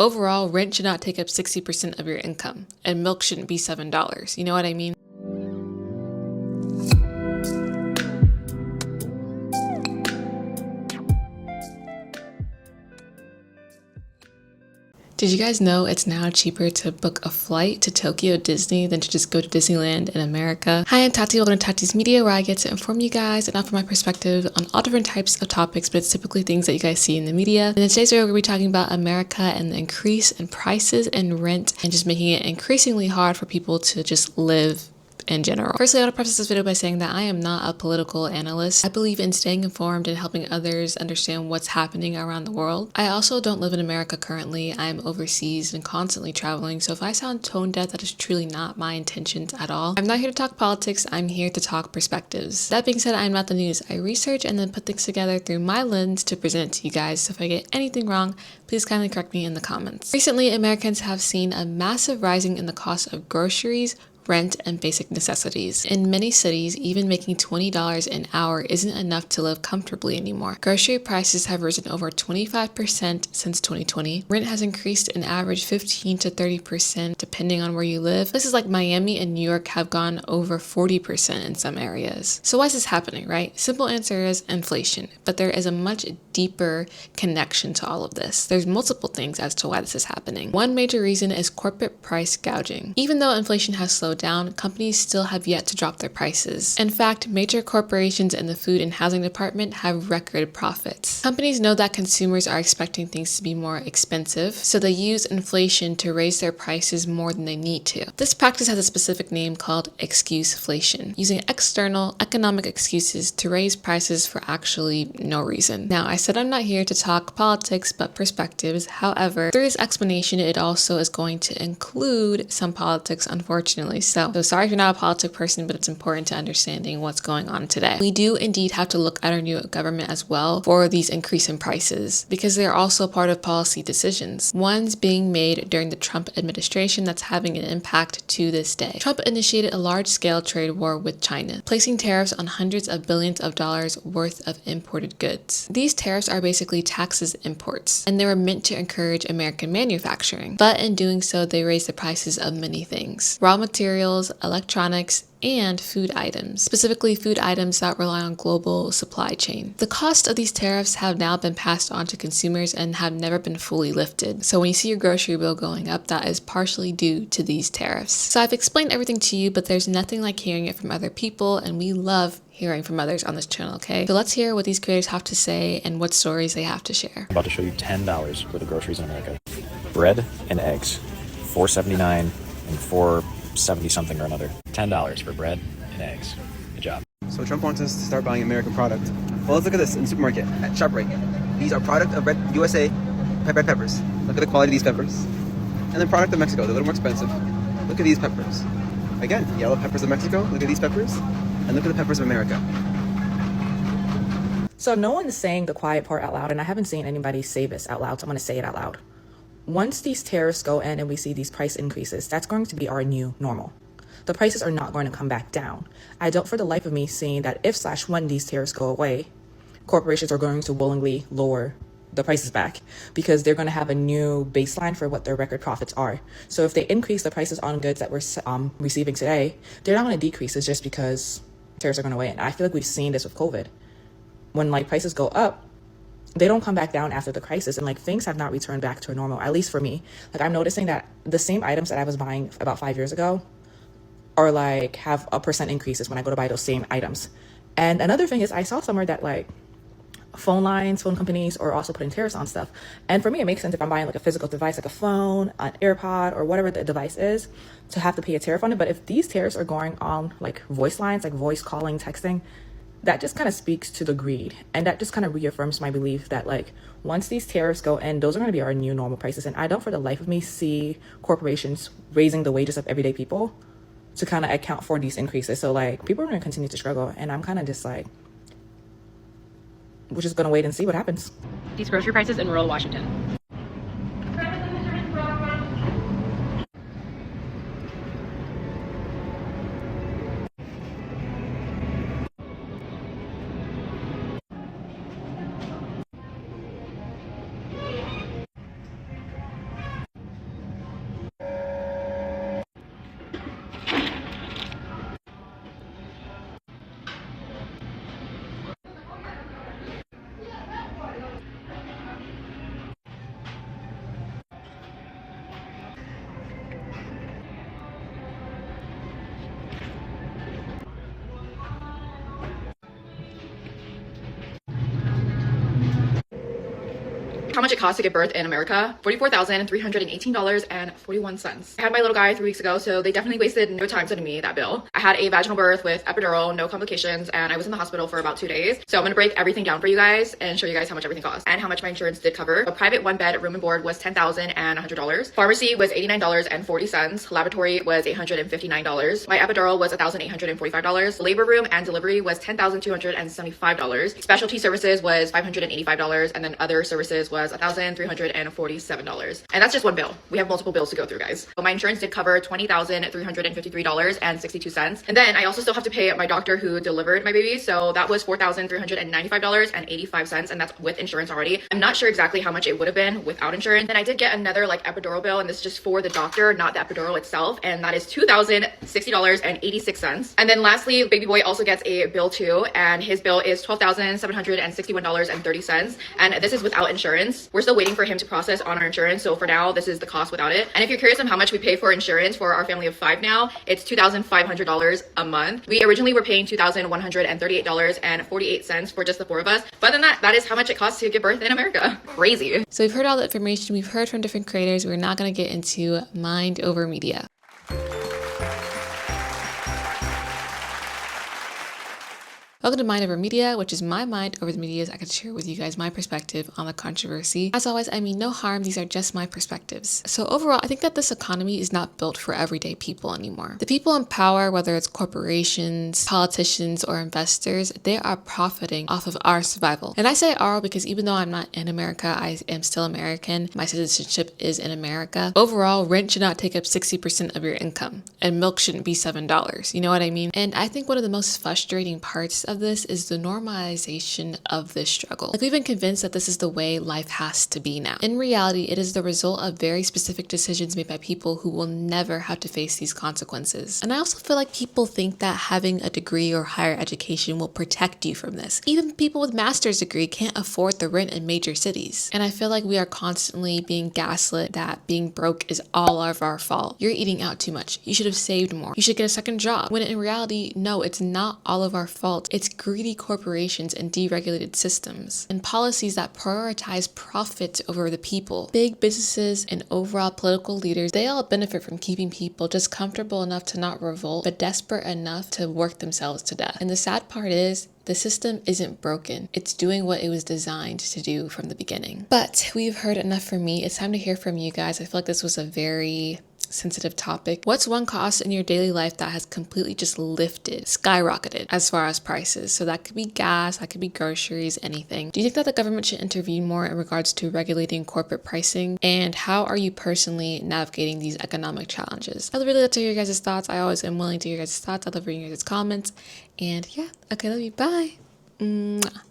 Overall, rent should not take up 60% of your income, and milk shouldn't be $7. You know what I mean? Did you guys know it's now cheaper to book a flight to Tokyo Disney than to just go to Disneyland in America? Hi, I'm Tati, welcome to Tati's Media, where I get to inform you guys and offer my perspective on all different types of topics, but it's typically things that you guys see in the media. And in today's video, we're going to be talking about America and the increase in prices and rent and just making it increasingly hard for people to just live in general. Firstly, I want to preface this video by saying that I am not a political analyst. I believe in staying informed and helping others understand what's happening around the world. I also don't live in America currently. I'm overseas and constantly traveling, so if I sound tone deaf, that is truly not my intentions at all. I'm not here to talk politics, I'm here to talk perspectives. That being said, I'm not the news. I research and then put things together through my lens to present it to you guys, so if I get anything wrong, please kindly correct me in the comments. Recently, Americans have seen a massive rising in the cost of groceries, rent, and basic necessities. In many cities, even making $20 an hour isn't enough to live comfortably anymore. Grocery prices have risen over 25% since 2020. Rent has increased an average 15 to 30% depending on where you live. Places like Miami and New York have gone over 40% in some areas. So why is this happening, right? Simple answer is inflation, but there is a much deeper connection to all of this. There's multiple things as to why this is happening. One major reason is corporate price gouging. Even though inflation has slowed down, companies still have yet to drop their prices. In fact, major corporations in the food and housing department have record profits. Companies know that consumers are expecting things to be more expensive, so they use inflation to raise their prices more than they need to. This practice has a specific name called excuseflation, using external economic excuses to raise prices for actually no reason. Now, I said I'm not here to talk politics, but perspectives. However, through this explanation, it also is going to include some politics, unfortunately. So sorry if you're not a politic person, but it's important to understanding what's going on today. We do indeed have to look at our new government as well for these increase in prices, because they're also part of policy decisions. One's being made during the Trump administration that's having an impact to this day. Trump initiated a large-scale trade war with China, placing tariffs on hundreds of billions of dollars worth of imported goods. These tariffs are basically taxes imports, and they were meant to encourage American manufacturing. But in doing so, they raised the prices of many things. Raw materials, electronics, and food items, specifically food items that rely on global supply chain. The cost of these tariffs have now been passed on to consumers and have never been fully lifted. So when you see your grocery bill going up, that is partially due to these tariffs. So I've explained everything to you, but there's nothing like hearing it from other people, and we love hearing from others on this channel, okay? So let's hear what these creators have to say and what stories they have to share. I'm about to show you $10 worth of groceries in America. Bread and eggs, $4.79 and $4.70 something or another. $10 for bread and eggs. Good job. So Trump wants us to start buying American product. Well, let's look at this in the supermarket at ShopRite. These are product of USA red peppers. Look at the quality of these peppers. And then product of Mexico. They're a little more expensive. Look at these peppers. Again, yellow peppers of Mexico. Look at these peppers. And look at the peppers of America. So no one is saying the quiet part out loud, and I haven't seen anybody say this out loud, so I'm going to say it out loud. Once these tariffs go in and we see these price increases, that's going to be our new normal. The prices are not going to come back down. I don't for the life of me see that if/when these tariffs go away, corporations are going to willingly lower the prices back, because they're going to have a new baseline for what their record profits are. So if they increase the prices on goods that we're receiving today, they're not going to decrease. It's just because tariffs are going away. And I feel like we've seen this with COVID. When prices go up, they don't come back down after the crisis, and things have not returned back to a normal, at least for me. I'm noticing that the same items that I was buying about 5 years ago are have a % increases when I go to buy those same items. And another thing is, I saw somewhere that phone companies are also putting tariffs on stuff. And for me, it makes sense if I'm buying a physical device, like a phone, an AirPod, or whatever the device is, to have to pay a tariff on it. But if these tariffs are going on voice lines, like voice calling, texting, that just kind of speaks to the greed. And that just kind of reaffirms my belief that once these tariffs go in, those are going to be our new normal prices. And I don't for the life of me see corporations raising the wages of everyday people to kind of account for these increases. So people are going to continue to struggle. And I'm kind of just we're just going to wait and see what happens. These grocery prices in rural Washington. how much it costs to give birth in America. $44,318.41. I had my little guy 3 weeks ago, so they definitely wasted no time sending me that bill. I had a vaginal birth with epidural, no complications, and I was in the hospital for about 2 days. So I'm gonna break everything down for you guys and show you guys how much everything costs and how much my insurance did cover. A private 1-bed room and board was $10,100. Pharmacy was $89.40. Laboratory was $859. My epidural was $1,845. Labor room and delivery was $10,275. Specialty services was $585, and then other services was $1,347. And that's just one bill. We have multiple bills to go through, guys. But my insurance did cover $20,353.62. And then I also still have to pay my doctor who delivered my baby. So that was $4,395.85, and that's with insurance already. I'm not sure exactly how much it would have been without insurance. And I did get another like epidural bill, and this is just for the doctor, not the epidural itself. And that is $2,060.86. And then lastly, baby boy also gets a bill too, and his bill is $12,761.30. And this is without insurance. We're still waiting for him to process on our insurance. So for now, this is the cost without it. And if you're curious on how much we pay for insurance for our family of 5 now, it's $2,500 a month. We originally were paying $2,138.48 for just the 4 of us. But then that is how much it costs to give birth in America. Crazy. So we've heard all the information, we've heard from different creators. We're not going to get into mind over media. Welcome to Mind Over Media, which is my mind over the media. I can share with you guys my perspective on the controversy. As always, I mean no harm. These are just my perspectives. So overall, I think that this economy is not built for everyday people anymore. The people in power, whether it's corporations, politicians, or investors, they are profiting off of our survival. And I say our because even though I'm not in America, I am still American. My citizenship is in America. Overall, rent should not take up 60% of your income, and milk shouldn't be $7. You know what I mean? And I think one of the most frustrating parts of this is the normalization of this struggle. Like, we've been convinced that this is the way life has to be now. In reality, it is the result of very specific decisions made by people who will never have to face these consequences. And I also feel like people think that having a degree or higher education will protect you from this. Even people with master's degree can't afford the rent in major cities. And I feel like we are constantly being gaslit that being broke is all of our fault. You're eating out too much. You should have saved more. You should get a second job. When in reality, no, it's not all of our fault. It's greedy corporations and deregulated systems and policies that prioritize profit over the people. Big businesses and overall political leaders, they all benefit from keeping people just comfortable enough to not revolt, but desperate enough to work themselves to death. And the sad part is, the system isn't broken. It's doing what it was designed to do from the beginning. But we've heard enough from me. It's time to hear from you guys. I feel like this was a very sensitive topic. What's one cost in your daily life that has completely just lifted, skyrocketed as far as prices? So that could be gas, that could be groceries, anything. Do you think that the government should intervene more in regards to regulating corporate pricing? And how are you personally navigating these economic challenges? I'd really love to hear your guys' thoughts. I always am willing to hear your guys' thoughts. I love reading your guys' comments. And yeah, okay, love you. Bye. Mwah.